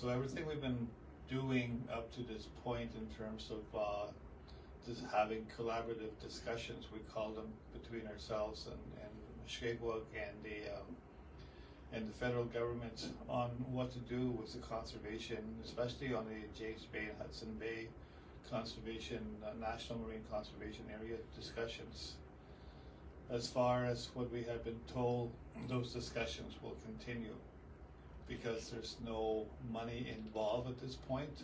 So everything we've been doing up to this point in terms of just having collaborative discussions, we call them, between ourselves and Mushkegowuk and the federal government on what to do with the conservation, especially on the James Bay and Hudson Bay conservation, National Marine Conservation Area discussions. As far as what we have been told, those discussions will continue because there's no money involved at this point.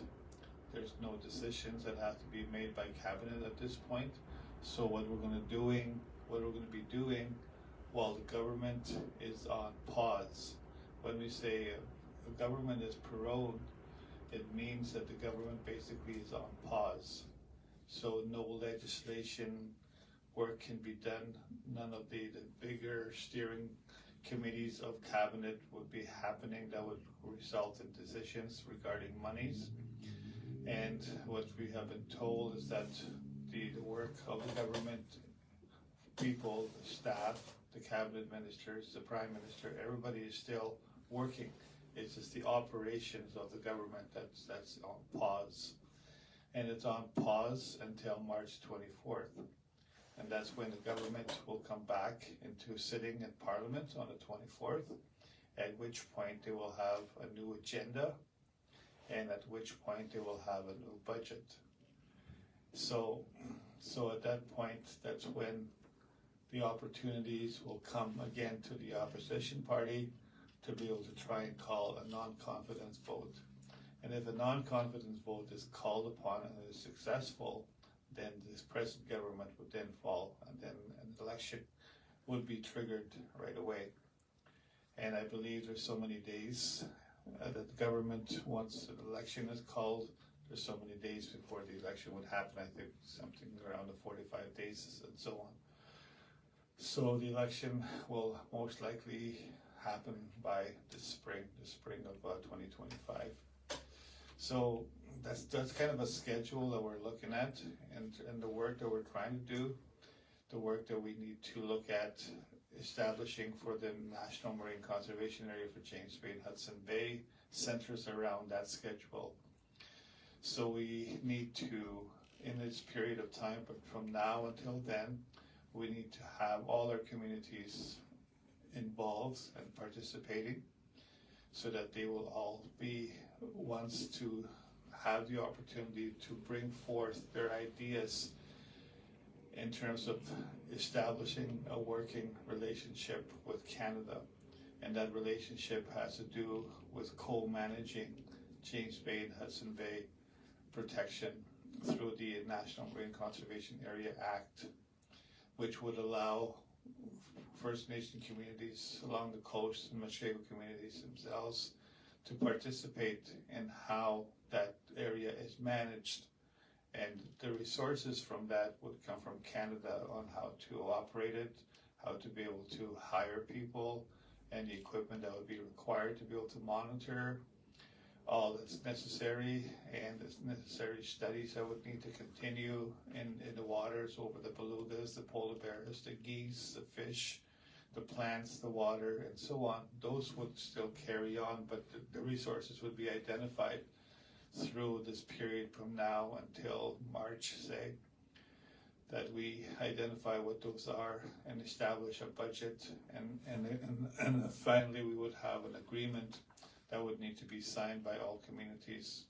There's no decisions that have to be made by cabinet at this point. So what we're going to be doing while the government is on pause. When we say the government is prorogued, it means that the government basically is on pause. So no legislation work can be done. None of the bigger steering committees of cabinet would be happening that would result in decisions regarding monies. And what we have been told is that the work of the government people, the staff, the cabinet ministers, the prime minister, everybody is still working. It's just the operations of the government that's on pause. And it's on pause until March 24th. And that's when the government will come back into sitting in Parliament on the 24th, at which point they will have a new agenda, and at which point they will have a new budget. So at that point, that's when the opportunities will come again to the opposition party to be able to try and call a non-confidence vote. And if a non-confidence vote is called upon and is successful, then this present government would then fall, and then an election would be triggered right away. And I believe there's so many days that the government, once the election is called, there's so many days before the election would happen. I think something around the 45 days and so on. So the election will most likely happen by the spring of 2025. So that's kind of a schedule that we're looking at, and the work that we're trying to do, the work that we need to look at establishing for the National Marine Conservation Area for James Bay and Hudson Bay centers around that schedule. So we need to, in this period of time, but from now until then, we need to have all our communities involved and participating so that they will all be ones to have the opportunity to bring forth their ideas in terms of establishing a working relationship with Canada. And that relationship has to do with co-managing James Bay and Hudson Bay protection through the National Marine Conservation Area Act, which would allow First Nation communities along the coast and Mushkegowuk communities themselves to participate in how that area is managed. And the resources from that would come from Canada on how to operate it, how to be able to hire people, and the equipment that would be required to be able to monitor all that's necessary, and the necessary studies that would need to continue in the waters over the belugas, the polar bears, the geese, the fish, the plants, the water, and so on. Those would still carry on, but the resources would be identified through this period from now until March, say, that we identify what those are and establish a budget, and finally we would have an agreement that would need to be signed by all communities